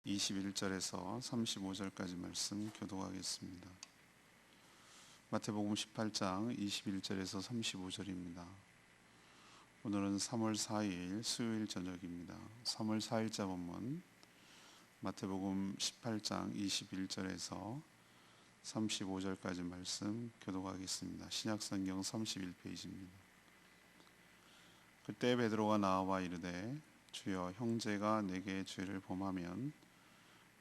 21절에서 35절까지 말씀 교독하겠습니다. 마태복음 18장 21절에서 35절입니다. 오늘은 3월 4일 수요일 저녁입니다. 3월 4일자 본문 마태복음 18장 21절에서 35절까지 말씀 교독하겠습니다. 신약성경 31페이지입니다. 그때 베드로가 나와 이르되 주여, 형제가 내게 죄를 범하면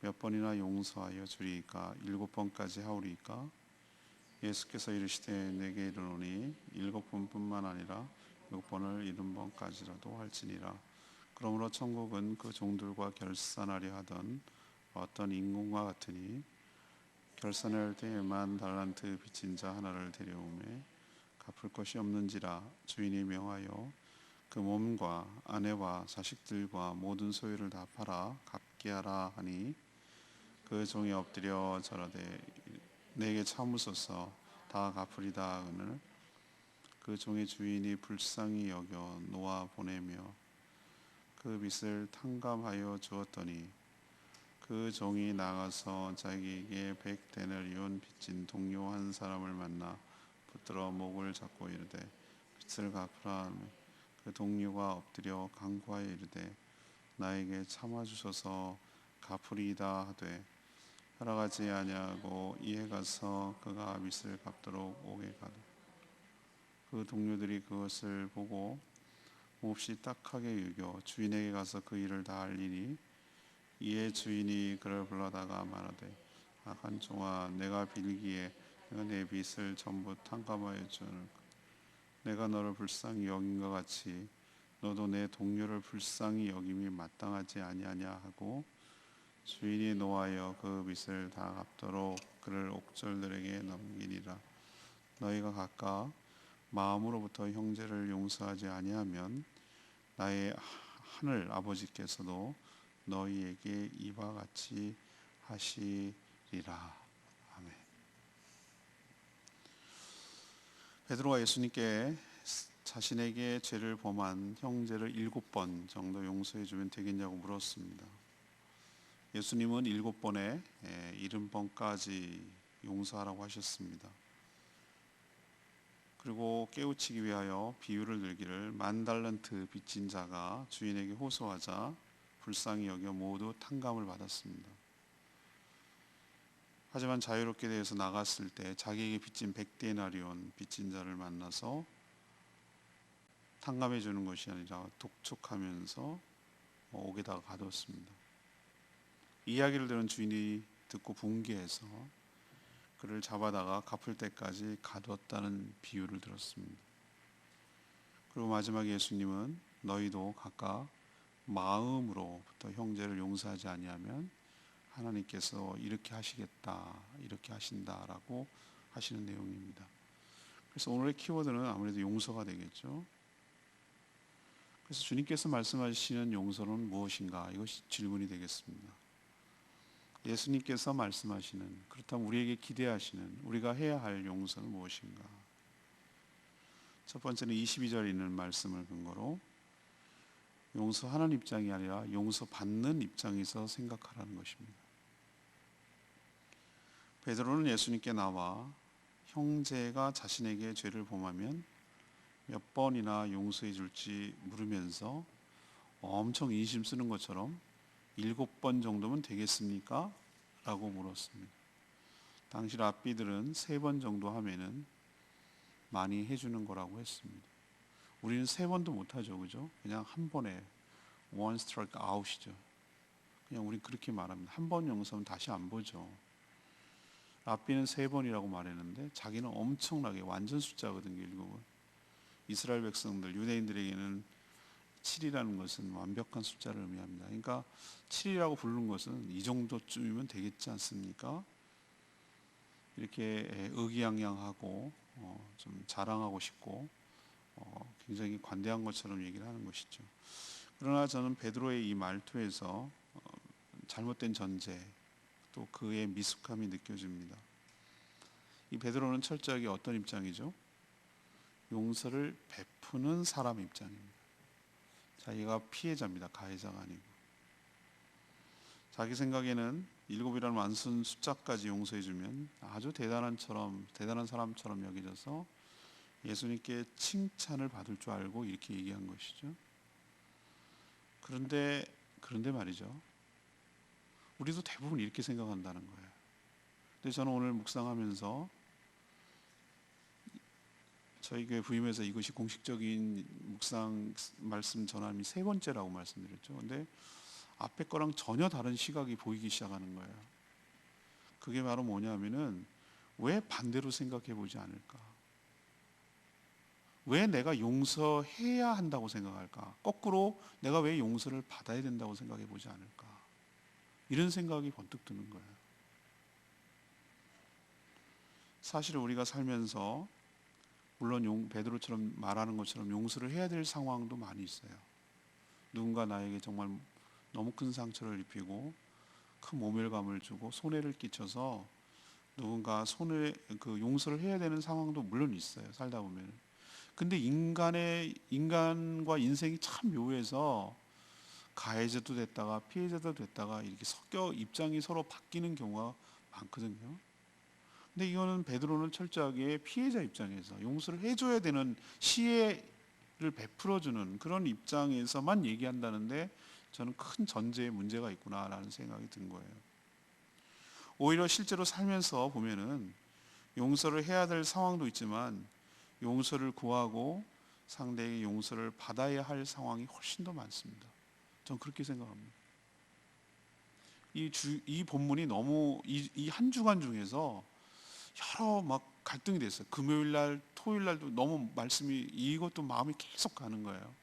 몇 번이나 용서하여 주리이까? 7번까지 하오리이까? 예수께서 이르시되 내게 이르노니 7번뿐만 아니라 6번을 70번까지라도 할지니라. 그러므로 천국은 그 종들과 결산하려 하던 어떤 임금과 같으니 결산할 때에 10,000달란트 빚진 자 하나를 데려오매 갚을 것이 없는지라 주인이 명하여 그 몸과 아내와 자식들과 모든 소유를 다 팔아 갚게 하라 하니 그 종이 엎드려 절하되 내게 참으소서 다 갚으리다 하거늘 그 종의 주인이 불쌍히 여겨 놓아 보내며 그 빚을 탕감하여 주었더니 그 종이 나가서 자기에게 100데나리온 빚진 동료 한 사람을 만나 붙들어 목을 잡고 이르되 빚을 갚으라 하며 그 동료가 엎드려 간구하여 이르되 나에게 참아주소서 갚으리이다 하되 허락하지 아니하고 이에 가서 그가 빚을 갚도록 오게 가도 그 동료들이 그것을 보고 몹시 딱하게 여겨 주인에게 가서 그 일을 다 알리니 이에 주인이 그를 불러다가 말하되 악한 종아, 내가 빌기에 내가 내 빚을 전부 탕감하여 주는 내가 너를 불쌍히 여긴 것 같이 너도 내 동료를 불쌍히 여김이 마땅하지 아니하냐 하고 주인이 노하여 그 빚을 다 갚도록 그를 옥졸들에게 넘기니라. 너희가 각각 마음으로부터 형제를 용서하지 아니하면 나의 하늘 아버지께서도 너희에게 이와 같이 하시리라. 아멘. 베드로가 예수님께 자신에게 죄를 범한 형제를 7번 정도 용서해 주면 되겠냐고 물었습니다. 예수님은 7번에 70번까지 용서하라고 하셨습니다. 그리고 깨우치기 위하여 비유를 들기를 10,000달란트 빚진 자가 주인에게 호소하자 불쌍히 여겨 모두 탕감을 받았습니다. 하지만 자유롭게 되어서 나갔을 때 자기에게 빚진 100데나리온 빚진 자를 만나서 탕감해 주는 것이 아니라 독촉하면서 옥에다가 가뒀습니다. 이야기를 들은 주인이 듣고 분개해서 그를 잡아다가 갚을 때까지 가뒀다는 비유를 들었습니다. 그리고 마지막에 예수님은 너희도 각각 마음으로부터 형제를 용서하지 아니하면 하나님께서 이렇게 하시겠다, 이렇게 하신다라고 하시는 내용입니다. 그래서 오늘의 키워드는 아무래도 용서가 되겠죠. 그래서 주님께서 말씀하시는 용서는 무엇인가? 이것이 질문이 되겠습니다. 예수님께서 말씀하시는, 그렇다면 우리에게 기대하시는, 우리가 해야 할 용서는 무엇인가? 첫 번째는 22절에 있는 말씀을 근거로 용서하는 입장이 아니라 용서받는 입장에서 생각하라는 것입니다. 베드로는 예수님께 나와 형제가 자신에게 죄를 범하면 몇 번이나 용서해 줄지 물으면서 엄청 인심 쓰는 것처럼 7번 정도면 되겠습니까? 라고 물었습니다. 당시 랍비들은 3번 정도 하면은 많이 해주는 거라고 했습니다. 우리는 3번도 못하죠, 그죠? 그냥 한 번에 one strike out이죠. 그냥 우리 그렇게 말합니다. 한 번 용서하면 다시 안 보죠. 랍비는 3번이라고 말했는데 자기는 엄청나게 완전 숫자거든요. 7은 이스라엘 백성들, 유대인들에게는 7이라는 것은 완벽한 숫자를 의미합니다. 그러니까 7이라고 부르는 것은 이 정도쯤이면 되겠지 않습니까? 이렇게 의기양양하고 좀 자랑하고 싶고 굉장히 관대한 것처럼 얘기를 하는 것이죠. 그러나 저는 베드로의 이 말투에서 잘못된 전제 또 그의 미숙함이 느껴집니다. 이 베드로는 철저하게 어떤 입장이죠? 용서를 베푸는 사람 입장입니다. 자기가 피해자입니다. 가해자가 아니고. 자기 생각에는 7이라는 완순 숫자까지 용서해주면 아주 대단한 사람처럼 여겨져서 예수님께 칭찬을 받을 줄 알고 이렇게 얘기한 것이죠. 그런데 말이죠, 우리도 대부분 이렇게 생각한다는 거예요. 근데 저는 오늘 묵상하면서 저희 교회 부임에서 이것이 공식적인 묵상 말씀 전함이 3번째라고 말씀드렸죠. 근데 앞에 거랑 전혀 다른 시각이 보이기 시작하는 거예요. 그게 바로 뭐냐면은, 왜 반대로 생각해 보지 않을까? 왜 내가 용서해야 한다고 생각할까? 거꾸로 내가 왜 용서를 받아야 된다고 생각해 보지 않을까? 이런 생각이 번뜩 드는 거예요. 사실 우리가 살면서 물론 베드로처럼 말하는 것처럼 용서를 해야 될 상황도 많이 있어요. 누군가 나에게 정말 너무 큰 상처를 입히고 큰 모멸감을 주고 손해를 끼쳐서 누군가 용서를 해야 되는 상황도 물론 있어요, 살다 보면. 근데 인간과 인생이 참 묘해서 가해자도 됐다가 피해자도 됐다가 이렇게 섞여 입장이 서로 바뀌는 경우가 많거든요. 근데 이거는 베드로는 철저하게 피해자 입장에서 용서를 해줘야 되는, 시혜를 베풀어주는 그런 입장에서만 얘기한다는데, 저는 큰 전제에 문제가 있구나라는 생각이 든 거예요. 오히려 실제로 살면서 보면은 용서를 해야 될 상황도 있지만 용서를 구하고 상대에게 용서를 받아야 할 상황이 훨씬 더 많습니다. 저는 그렇게 생각합니다. 이 본문이 너무 이 한 주간 중에서 여러 갈등이 됐어요. 금요일 날, 토요일 날도 너무 말씀이, 이것도 마음이 계속 가는 거예요.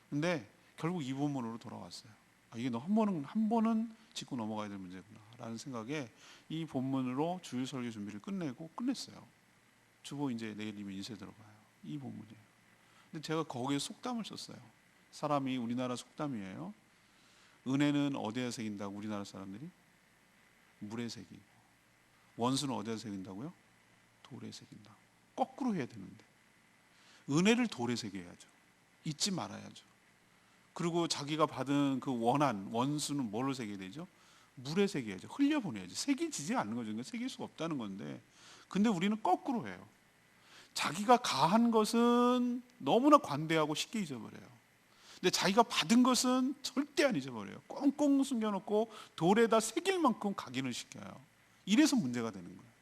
근데 결국 이 본문으로 돌아왔어요. 이게 한 번은 짚고 넘어가야 될 문제구나라는 생각에 이 본문으로 주일 설교 준비를 끝냈어요. 주보 이제 내일이면 인쇄 들어가요. 이 본문이에요. 근데 제가 거기에 속담을 썼어요. 사람이, 우리나라 속담이에요. 은혜는 어디에 새긴다고 우리나라 사람들이? 물에 새기고. 원수는 어디에 새긴다고요? 돌에 새긴다. 거꾸로 해야 되는데 은혜를 돌에 새겨야죠. 잊지 말아야죠. 그리고 자기가 받은 그 원수는 뭘로 새겨야 되죠? 물에 새겨야죠. 흘려보내야죠. 새기지 않는 거죠. 그러니까 새길 수가 없다는 건데, 근데 우리는 거꾸로 해요. 자기가 가한 것은 너무나 관대하고 쉽게 잊어버려요. 근데 자기가 받은 것은 절대 안 잊어버려요. 꽁꽁 숨겨놓고 돌에다 새길 만큼 각인을 시켜요. 이래서 문제가 되는 거예요.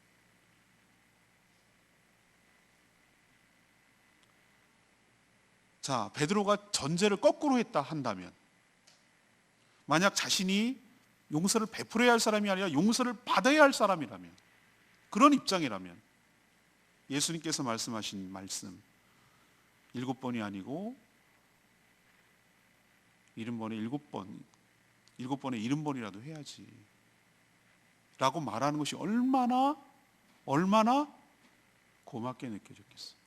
자, 베드로가 전제를 거꾸로 했다 한다면, 만약 자신이 용서를 베풀어야 할 사람이 아니라 용서를 받아야 할 사람이라면, 그런 입장이라면 예수님께서 말씀하신 말씀 7번이 아니고 70번에 7번에 70번이라도 해야지 라고 말하는 것이 얼마나 고맙게 느껴졌겠어.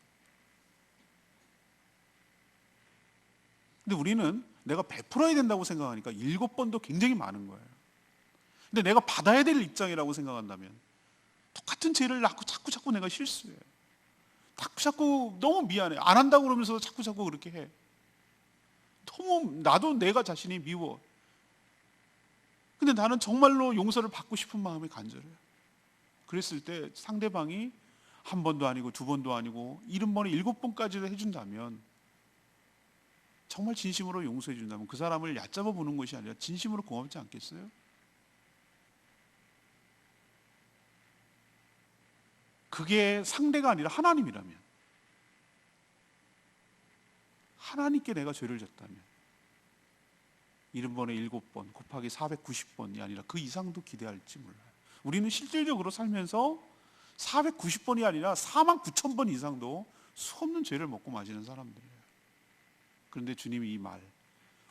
근데 우리는 내가 베풀어야 된다고 생각하니까 7번도 굉장히 많은 거예요. 근데 내가 받아야 될 입장이라고 생각한다면 똑같은 죄를 자꾸 내가 실수해요. 자꾸 너무 미안해. 안 한다고 그러면서 자꾸 그렇게 해. 나도 내가 자신이 미워. 근데 나는 정말로 용서를 받고 싶은 마음이 간절해요. 그랬을 때 상대방이 1번도 아니고 2번도 아니고 70번에 7번까지도 해준다면, 정말 진심으로 용서해 준다면 그 사람을 얕잡아 보는 것이 아니라 진심으로 고맙지 않겠어요? 그게 상대가 아니라 하나님이라면, 하나님께 내가 죄를 졌다면 70번에 7번 곱하기 490번이 아니라 그 이상도 기대할지 몰라요. 우리는 실질적으로 살면서 490번이 아니라 49,000번 이상도 수없는 죄를 먹고 마시는 사람들이에요. 그런데 주님이 이 말,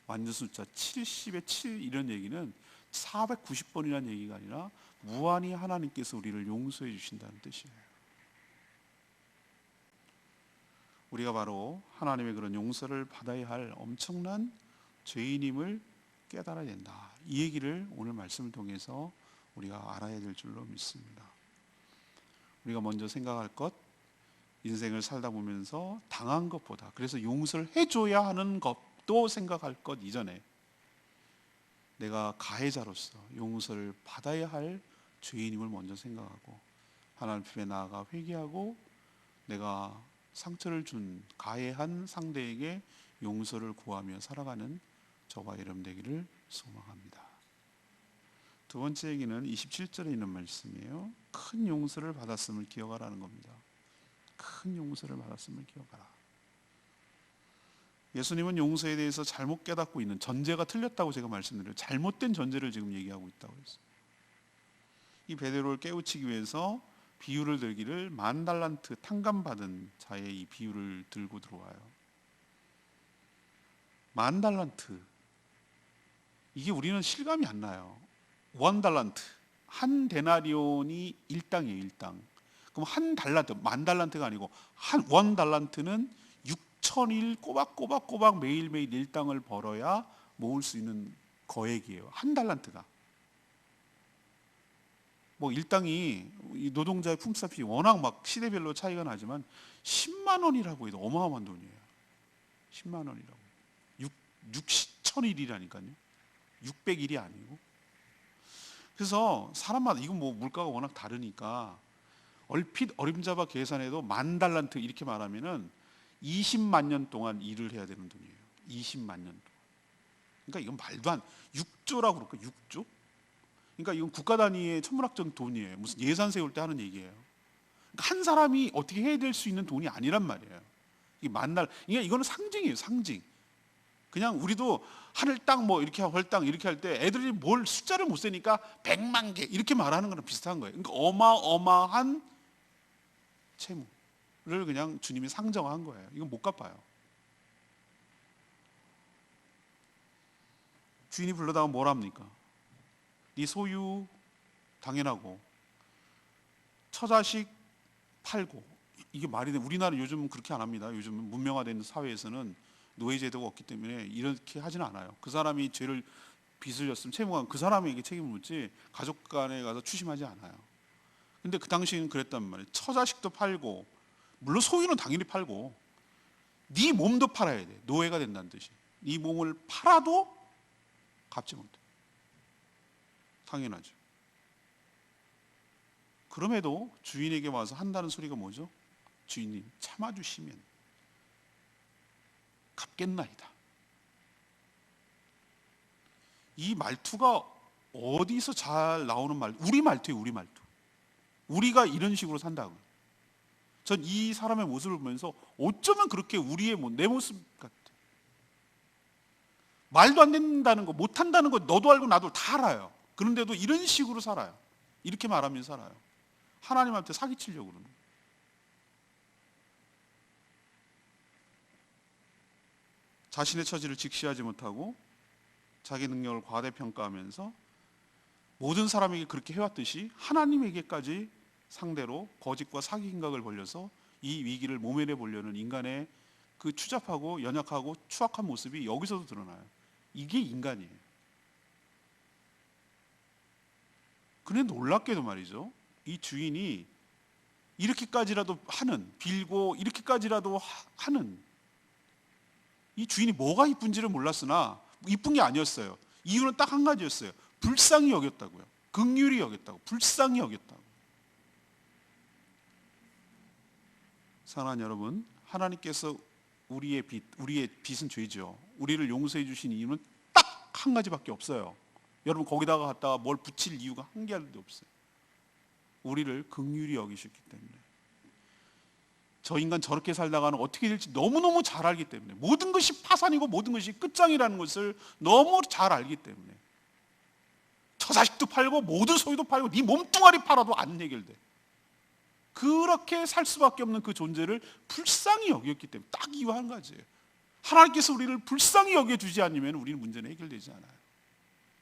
완전 숫자 70의 7 이런 얘기는 490번이라는 얘기가 아니라 무한히 하나님께서 우리를 용서해 주신다는 뜻이에요. 우리가 바로 하나님의 그런 용서를 받아야 할 엄청난 죄인임을 깨달아야 된다. 이 얘기를 오늘 말씀을 통해서 우리가 알아야 될 줄로 믿습니다. 우리가 먼저 생각할 것, 인생을 살다 보면서 당한 것보다, 그래서 용서를 해줘야 하는 것도 생각할 것 이전에 내가 가해자로서 용서를 받아야 할 죄인임을 먼저 생각하고 하나님 앞에 나아가 회개하고 내가 상처를 준 가해한 상대에게 용서를 구하며 살아가는 저와 여러분 되기를 소망합니다. 두 번째 얘기는 27절에 있는 말씀이에요. 큰 용서를 받았음을 기억하라는 겁니다. 큰 용서를 받았음을 기억하라. 예수님은 용서에 대해서 잘못 깨닫고 있는 전제가 틀렸다고 제가 말씀드려요. 잘못된 전제를 지금 얘기하고 있다고 했어요. 이 베드로를 깨우치기 위해서 비유를 들기를 10,000달란트 탕감받은 자의 이 비유를 들고 들어와요. 10,000달란트, 이게 우리는 실감이 안 나요. 1달란트, 한 데나리온이 1당이에요. 1당. 그럼 한 달란트, 10,000달란트가 아니고 한 1달란트는 6,000일 꼬박꼬박 매일매일 1당을 벌어야 모을 수 있는 거액이에요. 한 달란트가. 뭐 일당이 노동자의 품삯이 워낙 막 시대별로 차이가 나지만 10만 원이라고 해도 어마어마한 돈이에요. 10만 원이라고. 6,000일이라니까요. 600일이 아니고. 그래서 사람마다 이건 뭐 물가가 워낙 다르니까 얼핏 어림잡아 계산해도 10,000달란트 이렇게 말하면은 20만 년 동안 일을 해야 되는 돈이에요. 20만 년 동안. 그러니까 이건 말도 안 6조라고 그럴까? 6조? 그러니까 이건 국가 단위의 천문학적 돈이에요. 무슨 예산 세울 때 하는 얘기예요. 그러니까 한 사람이 어떻게 해야 될 수 있는 돈이 아니란 말이에요. 이게 만날, 이거는 상징이에요, 상징. 그냥 우리도 하늘 땅 뭐 이렇게 헐땅 이렇게 할 때 애들이 뭘 숫자를 못 세니까 100만 개 이렇게 말하는 거랑 비슷한 거예요. 그러니까 어마어마한 채무를 그냥 주님이 상정한 거예요. 이건 못 갚아요. 주인이 불러다가 뭘 합니까? 네 소유 당연하고 처자식 팔고, 이게 말이 돼? 우리나라 요즘은 그렇게 안 합니다. 요즘 문명화된 사회에서는 노예 제도가 없기 때문에 이렇게 하진 않아요. 그 사람이 죄를 빚을 졌으면 채무가 그 사람에게 책임을 묻지 가족 간에 가서 추심하지 않아요. 근데 그 당시에는 그랬단 말이에요. 처자식도 팔고, 물론 소유는 당연히 팔고 네 몸도 팔아야 돼. 노예가 된다는 뜻이. 네 몸을 팔아도 갚지 못해. 당연하죠. 그럼에도 주인에게 와서 한다는 소리가 뭐죠? 주인님 참아주시면 갚겠나이다. 이 말투가 어디서 잘 나오는 말? 우리 말투예요. 우리 말투. 우리가 이런 식으로 산다고. 전 이 사람의 모습을 보면서 어쩌면 그렇게 우리의 내 모습 같아. 말도 안 된다는 거, 못한다는 거 너도 알고 나도 다 알아요. 그런데도 이런 식으로 살아요. 이렇게 말하면서 살아요. 하나님한테 사기치려고 그러는 거예요. 자신의 처지를 직시하지 못하고 자기 능력을 과대평가하면서 모든 사람에게 그렇게 해왔듯이 하나님에게까지 상대로 거짓과 사기 행각을 벌려서 이 위기를 모면해 보려는 인간의 그 추잡하고 연약하고 추악한 모습이 여기서도 드러나요. 이게 인간이에요. 그런데 놀랍게도 말이죠, 이 주인이 이렇게까지라도 하는, 빌고 이렇게까지라도 하는, 이 주인이 뭐가 이쁜지를 몰랐으나 이쁜 게 아니었어요. 이유는 딱 한 가지였어요. 불쌍히 여겼다고요. 긍휼히 여겼다고. 불쌍히 여겼다고. 사랑하는 여러분, 하나님께서 우리의 빚은 죄죠. 우리를 용서해 주신 이유는 딱 한 가지밖에 없어요. 여러분 거기다가 갖다가 뭘 붙일 이유가 한 개도 없어요. 우리를 긍휼히 여기셨기 때문에. 저 인간 저렇게 살다가는 어떻게 될지 너무너무 잘 알기 때문에, 모든 것이 파산이고 모든 것이 끝장이라는 것을 너무 잘 알기 때문에 처자식도 팔고 모든 소유도 팔고 네 몸뚱아리 팔아도 안 해결돼. 그렇게 살 수밖에 없는 그 존재를 불쌍히 여겼기 때문에, 딱 이유 한 가지예요. 하나님께서 우리를 불쌍히 여겨주지 않으면 우리는 문제는 해결되지 않아요.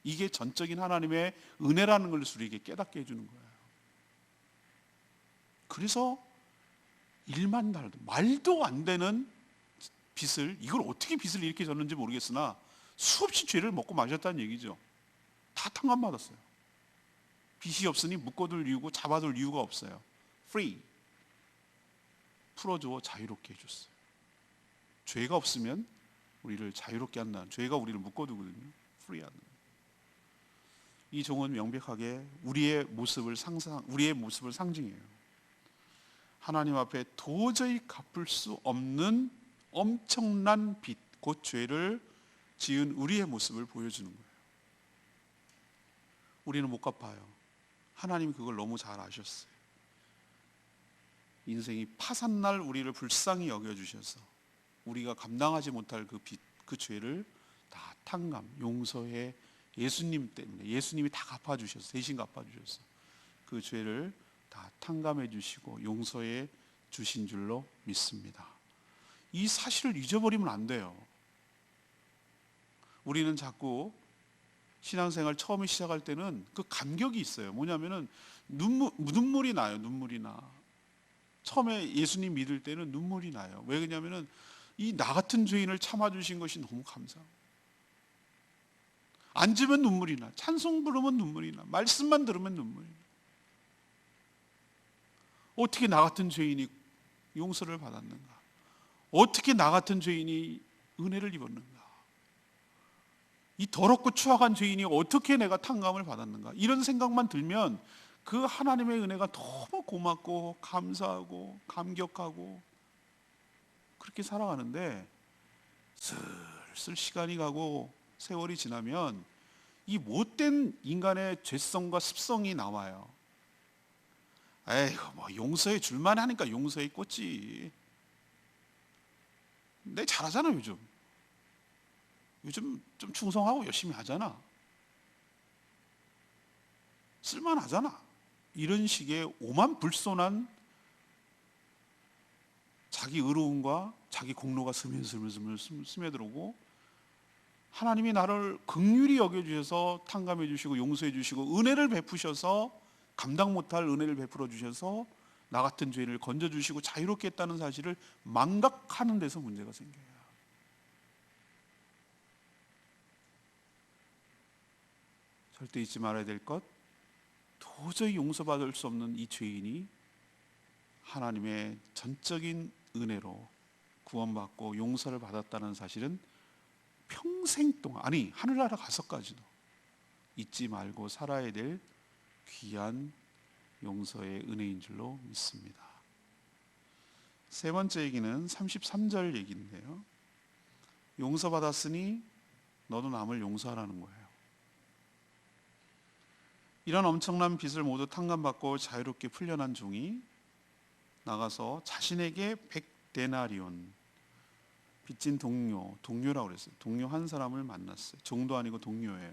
이게 전적인 하나님의 은혜라는 걸 우리에게 깨닫게 해주는 거예요. 그래서 1만 달러, 말도 안 되는 빚을, 이걸 어떻게 빚을 이렇게 졌는지 모르겠으나 수없이 죄를 먹고 마셨다는 얘기죠. 다 탕감받았어요. 빚이 없으니 묶어둘 이유고 잡아둘 이유가 없어요. free, 풀어줘, 자유롭게 해줬어요. 죄가 없으면 우리를 자유롭게 한다는, 죄가 우리를 묶어두거든요. free 하는. 이 종은 명백하게 우리의 모습을 상징해요. 하나님 앞에 도저히 갚을 수 없는 엄청난 빚, 곧 죄를 지은 우리의 모습을 보여주는 거예요. 우리는 못 갚아요. 하나님이 그걸 너무 잘 아셨어요. 인생이 파산날 우리를 불쌍히 여겨주셔서 우리가 감당하지 못할 그 빚, 그 죄를 다 탕감, 용서해 예수님 때문에 예수님이 다 갚아주셔서 대신 갚아주셔서 그 죄를 다 탕감해 주시고 용서해 주신 줄로 믿습니다. 이 사실을 잊어버리면 안 돼요. 우리는 자꾸 신앙생활 처음에 시작할 때는 그 감격이 있어요. 뭐냐면은 눈물이 나요. 눈물이 나. 처음에 예수님 믿을 때는 눈물이 나요. 왜 그러냐면은 이 나 같은 죄인을 참아주신 것이 너무 감사해요. 앉으면 눈물이 나. 찬송 부르면 눈물이 나. 말씀만 들으면 눈물이 나. 어떻게 나 같은 죄인이 용서를 받았는가? 어떻게 나 같은 죄인이 은혜를 입었는가? 이 더럽고 추악한 죄인이 어떻게 내가 탕감을 받았는가? 이런 생각만 들면 그 하나님의 은혜가 너무 고맙고 감사하고 감격하고 그렇게 살아가는데 슬슬 시간이 가고 세월이 지나면 이 못된 인간의 죄성과 습성이 나와요. 에이구 뭐 용서해 줄만 하니까 용서해 꽂지. 내 잘하잖아 요즘. 요즘 좀 충성하고 열심히 하잖아. 쓸만하잖아. 이런 식의 오만불손한 자기 의로움과 자기 공로가 스며들고 하나님이 나를 긍휼히 여겨주셔서 탕감해 주시고 용서해 주시고 은혜를 베푸셔서 감당 못할 은혜를 베풀어 주셔서 나 같은 죄를 건져주시고 자유롭게 했다는 사실을 망각하는 데서 문제가 생겨요. 절대 잊지 말아야 될 것, 도저히 용서받을 수 없는 이 죄인이 하나님의 전적인 은혜로 구원받고 용서를 받았다는 사실은 평생 동안, 아니 하늘나라 가서까지도 잊지 말고 살아야 될 귀한 용서의 은혜인 줄로 믿습니다. 세 번째 얘기는 33절 얘기인데요. 용서받았으니 너도 남을 용서하라는 거예요. 이런 엄청난 빚을 모두 탕감받고 자유롭게 풀려난 종이 나가서 자신에게 100데나리온 빚진 동료라고 그랬어요. 동료 한 사람을 만났어요. 종도 아니고 동료예요.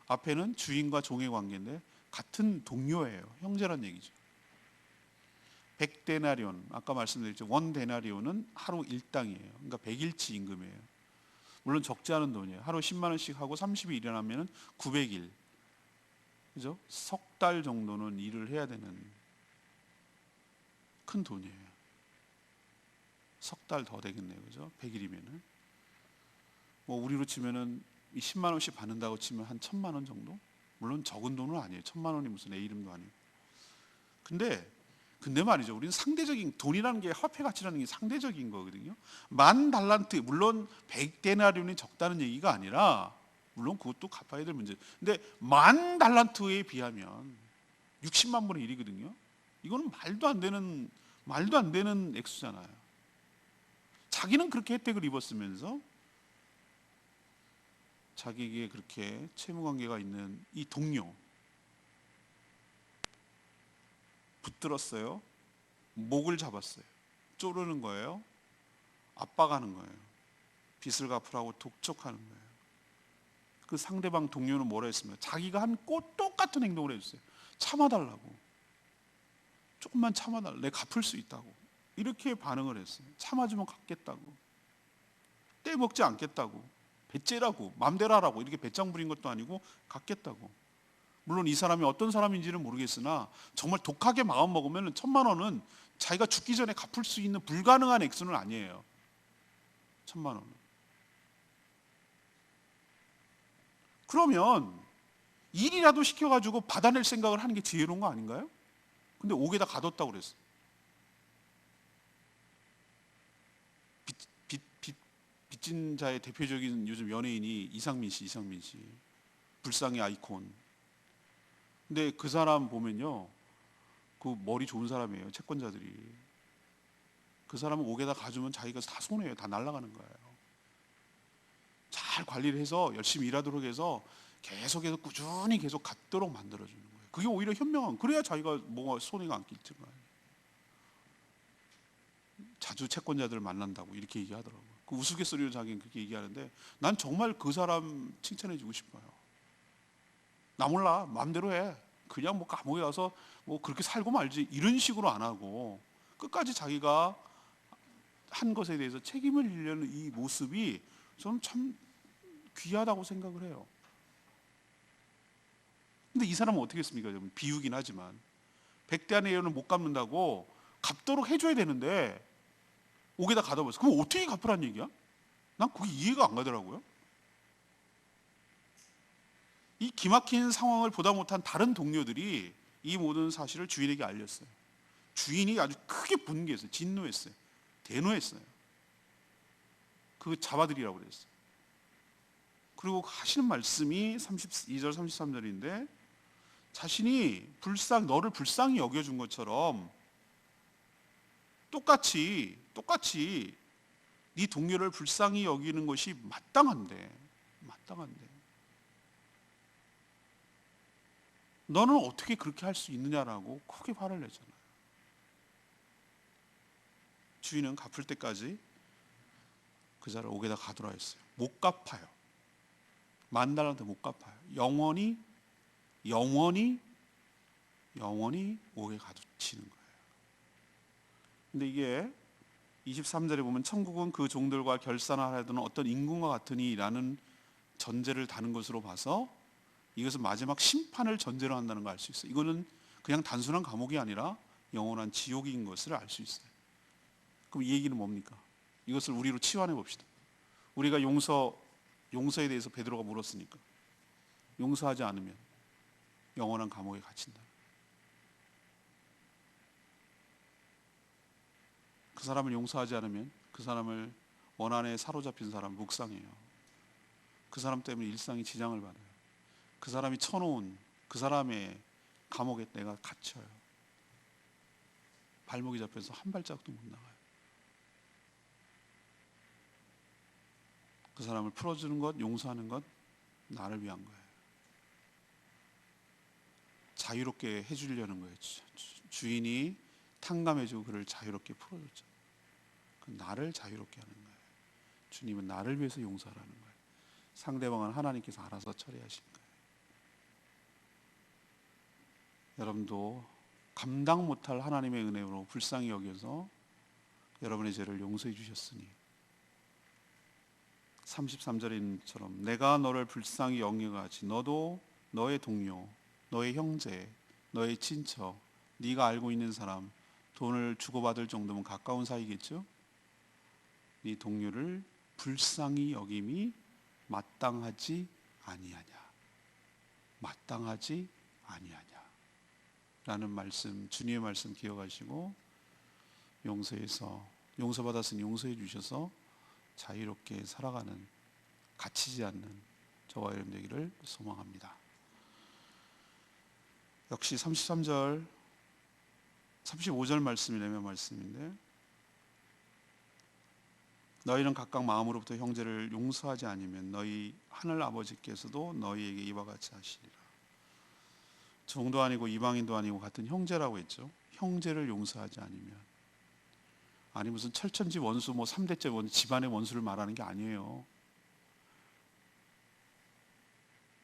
앞에는 주인과 종의 관계인데 같은 동료예요. 형제란 얘기죠. 100데나리온, 아까 말씀드렸죠. 1데나리온은 하루 일당이에요. 그러니까 100일치 임금이에요. 물론 적지 않은 돈이에요. 하루 10만 원씩 하고 30일 일하면 900일. 그죠? 석 달 정도는 일을 해야 되는 큰 돈이에요. 석 달 더 되겠네요. 그죠? 100일이면은. 뭐 우리로 치면은 10만 원씩 받는다고 치면 한 1,000만 원 정도? 물론 적은 돈은 아니에요. 1,000만 원이 무슨 내 이름도 아니고. 근데 말이죠. 우리는 상대적인 돈이라는 게 화폐 가치라는 게 상대적인 거거든요. 10,000달란트, 물론 100데나리온이 적다는 얘기가 아니라 물론 그것도 갚아야 될 문제. 근데 10,000달란트에 비하면 60만 분의 1이거든요. 이거는 말도 안 되는 액수잖아요. 자기는 그렇게 혜택을 입었으면서 자기에게 그렇게 채무 관계가 있는 이 동료 붙들었어요. 목을 잡았어요. 쪼르는 거예요. 압박하는 거예요. 빚을 갚으라고 독촉하는 거예요. 그 상대방 동료는 뭐라 했습니까? 자기가 한 똑같은 행동을 해줬어요. 참아달라고. 조금만 참아달라. 내가 갚을 수 있다고. 이렇게 반응을 했어요. 참아주면 갚겠다고. 떼먹지 않겠다고. 배째라고. 맘대로 하라고. 이렇게 배짱 부린 것도 아니고 갚겠다고. 물론 이 사람이 어떤 사람인지는 모르겠으나 정말 독하게 마음 먹으면 1,000만 원은 자기가 죽기 전에 갚을 수 있는 불가능한 액수는 아니에요. 1,000만 원은. 그러면 일이라도 시켜가지고 받아낼 생각을 하는 게 지혜로운 거 아닌가요? 근데 옥에다 가뒀다고 그랬어. 빚진 자의 대표적인 요즘 연예인이 이상민 씨. 불쌍의 아이콘. 근데 그 사람 보면요, 그 머리 좋은 사람이에요. 채권자들이. 그 사람은 옥에다 가주면 자기가 다 손해예요. 다 날아가는 거예요. 잘 관리를 해서 열심히 일하도록 해서 계속해서 꾸준히 계속 갖도록 만들어주는 거예요. 그게 오히려 현명한, 그래야 자기가 뭐가 손해가 안 끼칠 거예요. 자주 채권자들을 만난다고 이렇게 얘기하더라고요. 그 우스갯소리로 자기는 그렇게 얘기하는데, 난 정말 그 사람 칭찬해주고 싶어요. 나 몰라, 마음대로 해. 그냥 뭐 감옥에 가서 뭐 그렇게 살고 말지, 이런 식으로 안 하고 끝까지 자기가 한 것에 대해서 책임을 지려는 이 모습이 저는 참 귀하다고 생각을 해요. 근데 이 사람은 어떻게 했습니까? 좀 비유긴 하지만 100대 안의 예언을 못 갚는다고 갚도록 해줘야 되는데 옥에다 가둬버렸어. 그럼 어떻게 갚으란 얘기야? 난 그게 이해가 안 가더라고요. 이 기막힌 상황을 보다 못한 다른 동료들이 이 모든 사실을 주인에게 알렸어요. 주인이 아주 크게 분개했어요. 진노했어요. 대노했어요. 그 잡아들이라고 그랬어요. 그리고 하시는 말씀이 32절 33절인데, 자신이 너를 불쌍히 여겨준 것처럼 똑같이 네 동료를 불쌍히 여기는 것이 마땅한데 너는 어떻게 그렇게 할 수 있느냐라고 크게 화를 내잖아요. 주인은 갚을 때까지 그 자를 옥에다 가두라 했어요. 못 갚아요. 10,000달러한테 못 갚아요. 영원히 옥에 가두치는 거예요. 근데 이게 23절에 보면 천국은 그 종들과 결산하려던 어떤 임금과 같으니라는 전제를 다는 것으로 봐서 이것은 마지막 심판을 전제로 한다는 걸 알 수 있어요. 이거는 그냥 단순한 감옥이 아니라 영원한 지옥인 것을 알 수 있어요. 그럼 이 얘기는 뭡니까? 이것을 우리로 치환해 봅시다. 우리가 용서에 대해서 베드로가 물었으니까 용서하지 않으면 영원한 감옥에 갇힌다. 그 사람을 용서하지 않으면 그 사람을 원한에 사로잡힌 사람 묵상해요. 그 사람 때문에 일상이 지장을 받아요. 그 사람이 쳐놓은 그 사람의 감옥에 내가 갇혀요. 발목이 잡혀서 한 발짝도 못 나가요. 그 사람을 풀어주는 것, 용서하는 것, 나를 위한 거예요. 자유롭게 해주려는 거예요. 주인이 탕감해주고 그를 자유롭게 풀어줬죠. 나를 자유롭게 하는 거예요. 주님은 나를 위해서 용서하라는 거예요. 상대방은 하나님께서 알아서 처리하신 거예요. 여러분도 감당 못할 하나님의 은혜로 불쌍히 여겨서 여러분의 죄를 용서해 주셨으니 33절인처럼 내가 너를 불쌍히 여겨가지 너도 너의 동료, 너의 형제, 너의 친척, 네가 알고 있는 사람, 돈을 주고받을 정도면 가까운 사이겠죠? 네 동료를 불쌍히 여김이 마땅하지 아니하냐. 마땅하지 아니하냐. 라는 말씀, 주님의 말씀 기억하시고 용서받았으니 용서해 주셔서 자유롭게 살아가는, 갇히지 않는 저와 여러분 되기를 소망합니다. 역시 33절 35절 말씀이 내면 말씀인데, 너희는 각각 마음으로부터 형제를 용서하지 않으면 너희 하늘 아버지께서도 너희에게 이와 같이 하시리라. 종도 아니고 이방인도 아니고 같은 형제라고 했죠. 형제를 용서하지 않으면, 아니 무슨 철천지 원수, 뭐 3대째 집안의 원수를 말하는 게 아니에요.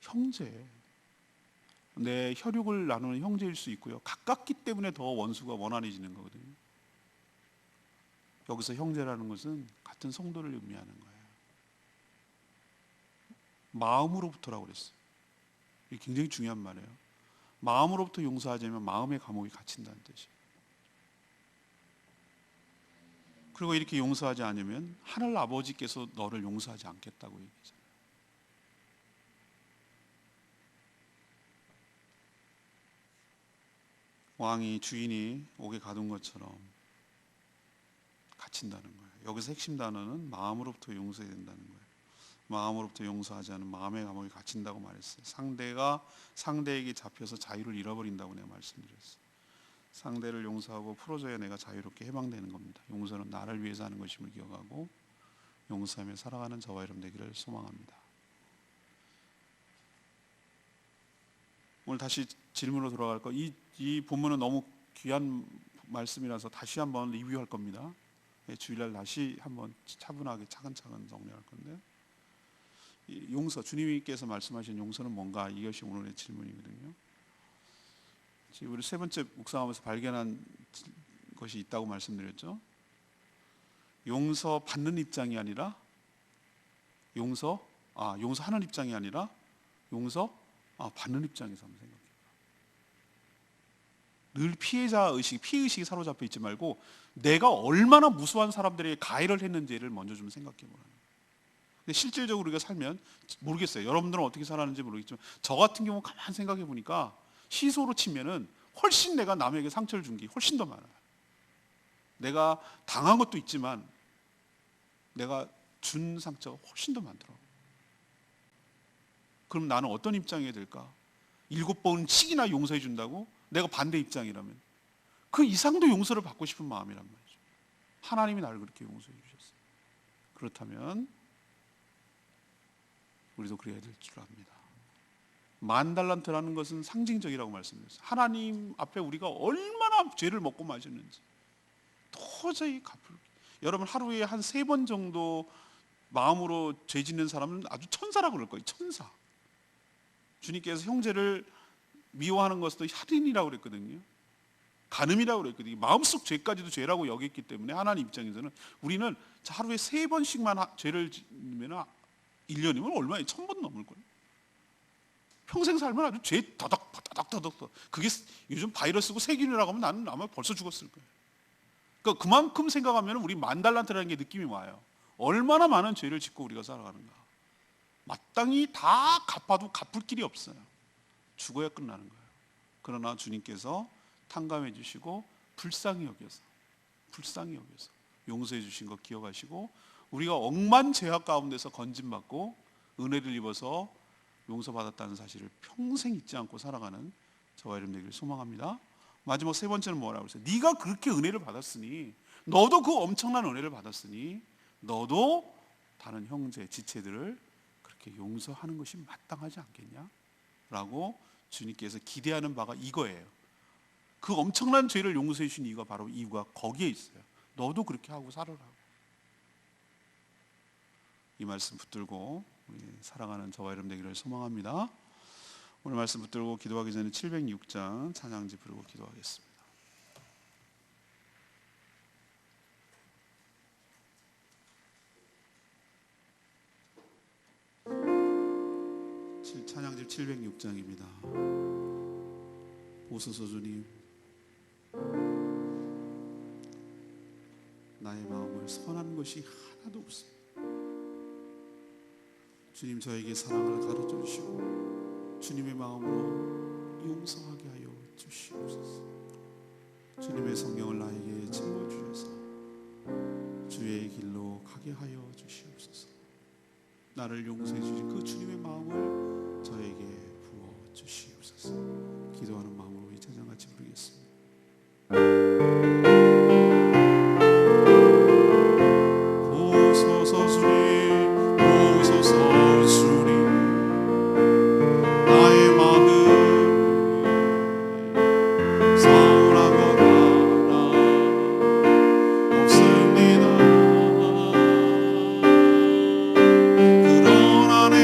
형제, 내 혈육을 나누는 형제일 수 있고요. 가깝기 때문에 더 원수가 원한해지는 거거든요. 여기서 형제라는 것은 같은 성도를 의미하는 거예요. 마음으로부터라고 그랬어요. 이게 굉장히 중요한 말이에요. 마음으로부터 용서하지 않으면 마음의 감옥에 갇힌다는 뜻이에요. 그리고 이렇게 용서하지 않으면 하늘 아버지께서 너를 용서하지 않겠다고 얘기하잖아요. 왕이 주인이 옥에 가둔 것처럼 갇힌다는 거예요. 여기서 핵심 단어는 마음으로부터 용서해야 된다는 거예요. 마음으로부터 용서하지 않은 마음의 감옥에 갇힌다고 말했어요. 상대에게 잡혀서 자유를 잃어버린다고 내가 말씀드렸어요. 상대를 용서하고 풀어줘야 내가 자유롭게 해방되는 겁니다. 용서는 나를 위해서 하는 것임을 기억하고 용서하며 살아가는 저와 여러분 되기를 소망합니다. 오늘 다시 질문으로 돌아갈 거. 이 본문은 너무 귀한 말씀이라서 다시 한번 리뷰할 겁니다. 주일날 다시 한번 차분하게 차근차근 정리할 건데, 용서, 주님께서 말씀하신 용서는 뭔가, 이것이 오늘의 질문이거든요. 지금 우리 세 번째 묵상하면서 발견한 것이 있다고 말씀드렸죠. 용서 받는 입장이 아니라 용서하는 입장이 아니라 받는 입장에서 한번 생각해요. 늘 피해자 의식, 피의식이 사로잡혀 있지 말고 내가 얼마나 무수한 사람들에게 가해를 했는지를 먼저 좀 생각해 보라는 거예요. 근데 실질적으로 우리가 살면, 모르겠어요, 여러분들은 어떻게 살았는지 모르겠지만 저 같은 경우 가만 생각해 보니까 시소로 치면은 훨씬 내가 남에게 상처를 준 게 훨씬 더 많아요. 내가 당한 것도 있지만 내가 준 상처가 훨씬 더 많더라고요. 그럼 나는 어떤 입장이 될까? 7번씩이나 용서해 준다고? 내가 반대 입장이라면 그 이상도 용서를 받고 싶은 마음이란 말이죠. 하나님이 나를 그렇게 용서해 주셨어요. 그렇다면 우리도 그래야 될 줄 압니다. 10,000달란트라는 것은 상징적이라고 말씀드렸어요. 하나님 앞에 우리가 얼마나 죄를 먹고 마셨는지 도저히 여러분 하루에 한 3번 정도 마음으로 죄 짓는 사람은 아주 천사라고 그럴 거예요. 천사. 주님께서 형제를 미워하는 것도 살인이라고 그랬거든요. 간음이라고 그랬거든요. 마음속 죄까지도 죄라고 여겼기 때문에 하나님 입장에서는 우리는 하루에 3번씩만 죄를 짓면 1년이면 얼마예요? 1,000번 넘을 거예요. 평생 살면 아주 죄 더덕. 그게 요즘 바이러스고 세균이라고 하면 나는 아마 벌써 죽었을 거예요. 그러니까 그만큼 생각하면 우리 10,000달란트라는 게 느낌이 와요. 얼마나 많은 죄를 짓고 우리가 살아가는가. 마땅히 다 갚아도 갚을 길이 없어요. 죽어야 끝나는 거예요. 그러나 주님께서 탕감해 주시고 불쌍히 여겨서 용서해 주신 거 기억하시고, 우리가 억만 죄악 가운데서 건진받고 은혜를 입어서 용서받았다는 사실을 평생 잊지 않고 살아가는 저와 여러분 되기를 소망합니다. 마지막 3번째는 뭐라고 했어요? 네가 그렇게 은혜를 받았으니, 너도 그 엄청난 은혜를 받았으니 너도 다른 형제, 지체들을 그렇게 용서하는 것이 마땅하지 않겠냐? 라고 주님께서 기대하는 바가 이거예요. 그 엄청난 죄를 용서해 주신 이유가 바로 이유가 거기에 있어요. 너도 그렇게 하고 살아라. 이 말씀 붙들고 우리 살아가는 저와 여러분 되기를 소망합니다. 오늘 말씀 붙들고 기도하기 전에 706장 찬양지 부르고 기도하겠습니다. 찬양집 706장입니다. 보소서 주님, 나의 마음을 선한 것이 하나도 없습니다. 주님, 저에게 사랑을 가르쳐 주시고 주님의 마음으로 용서하게 하여 주시옵소서. 주님의 성령을 나에게 채워주셔서 주의 길로 가게 하여 주시옵소서. 나를 용서해 주신 그 주님의 마음을 저에게 부어 주시옵소서. 기도하는 마음으로 이 찬양 같이 부르겠습니다. 보소서 주님, 보소서 주님, 나의 마음 서운하거나 없습니다. 그러나 내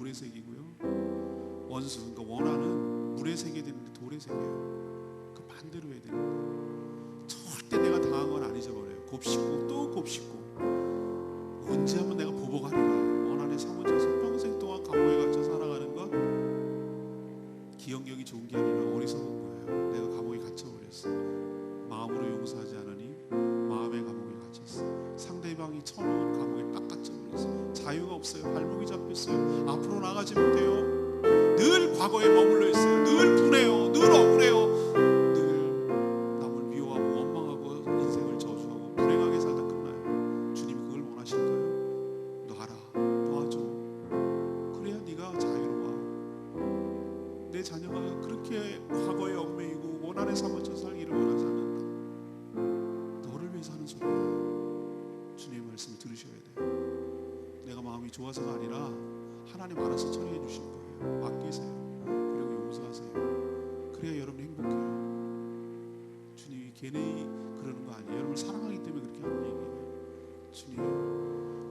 물의 색이고요. 원수, 그러니까 원한은 물의 색이 되는데 돌의 색이에요. 그 반대로 해야 되는 거예요. 절대 내가 당한 건 안 잊어버려요. 곱씹고 또 곱씹고 언제 한번 내가 보복하리라. 원한에 사무쳐서 평생 동안 감옥에 갇혀 살아가는 건 기억력이 좋은 게 아니라 어리석은 거예요. 내가 감옥에 갇혀버렸어. 마음으로 용서하지 않으니 마음의 감옥에 갇혔어. 상대방이 쳐놓은 감옥에 딱 갇혀버렸어. 자유가 없어요. 발목이 잡혔어요. 앞으로 나가지 못해요. 늘 과거에 머물러 있어요. 늘 분해요. 늘 억울해요. 늘 남을 미워하고 원망하고 인생을 저주하고 불행하게 살다 끝나요. 주님이 그걸 원하실까요? 놔라, 놔줘. 그래야 네가 자유로워. 내 자녀가 그렇게 과거에 얽매이고 원한에 사무쳐 살기를 원하지 않는다. 너를 위해서 하는 소리예요. 주님의 말씀을 들으셔야 돼요. 내가 마음이 좋아서가 아니라 하나님 알아서 처리해 주실 거예요. 맡기세요. 그리고 용서하세요. 그래야 여러분이 행복해요. 주님이 괜히 그러는 거 아니에요. 여러분을 사랑하기 때문에 그렇게 하는 얘기예요. 주님,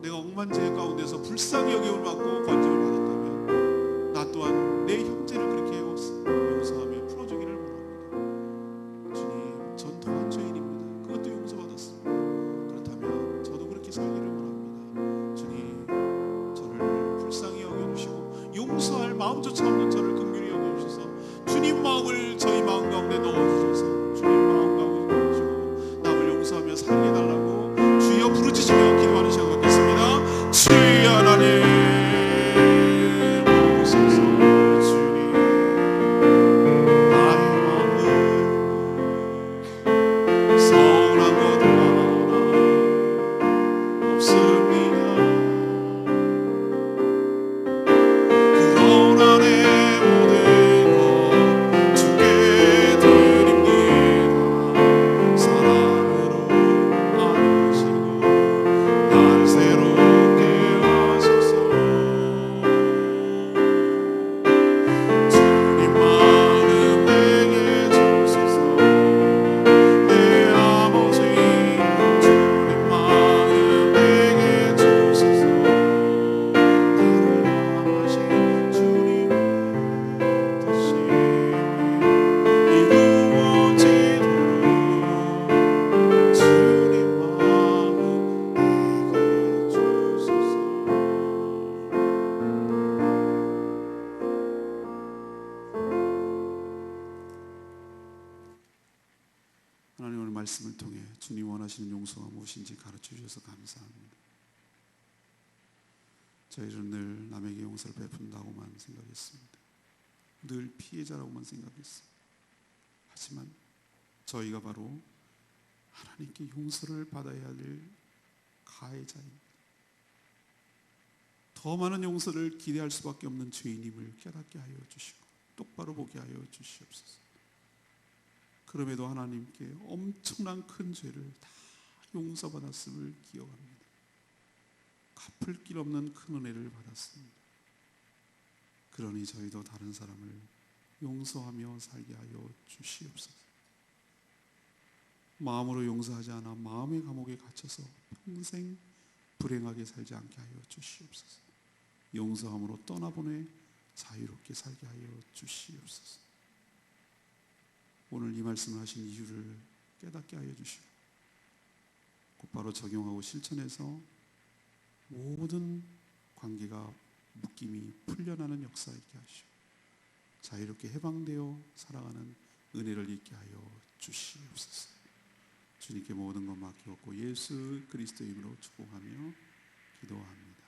내가 억만죄 가운데서 불쌍히 여김을 받고 건짐을 받았다면 나 또한 내 형제를 그렇게 용서하며 풀어주기를 원합니다. 주님, 전 더한 죄인입니다. 그것도 용서받았습니다. 그렇다면 저도 그렇게 살기를 원합니다. 주님, 저를 불쌍히 여겨주시고 용서할 마음조차 없는 저를 긍휼히 여겨주셔서 주님 마음을 저희 마음 가운데 넣어주셔서 주님 마음 가운데 넣어주시고 남을 용서하며 살게 해달라고 주여 부르짖으며 기도하는 시간 갖겠습니다. 주여 하나님 말씀을 통해 주님 원하시는 용서가 무엇인지 가르쳐 주셔서 감사합니다. 저희는 늘 남에게 용서를 베푼다고만 생각했습니다. 늘 피해자라고만 생각했어요. 하지만 저희가 바로 하나님께 용서를 받아야 할 가해자입니다. 더 많은 용서를 기대할 수밖에 없는 죄인임을 깨닫게 하여 주시고 똑바로 보게 하여 주시옵소서. 그럼에도 하나님께 엄청난 큰 죄를 다 용서받았음을 기억합니다. 갚을 길 없는 큰 은혜를 받았습니다. 그러니 저희도 다른 사람을 용서하며 살게 하여 주시옵소서. 마음으로 용서하지 않아 마음의 감옥에 갇혀서 평생 불행하게 살지 않게 하여 주시옵소서. 용서함으로 떠나보내 자유롭게 살게 하여 주시옵소서. 오늘 이 말씀을 하신 이유를 깨닫게 하여 주시고 곧바로 적용하고 실천해서 모든 관계가 묶임이 풀려나는 역사 있게 하시고 자유롭게 해방되어 살아가는 은혜를 있게 하여 주시옵소서. 주님께 모든 것 맡기옵고 예수 그리스도의 이름으로 축복하며 기도합니다.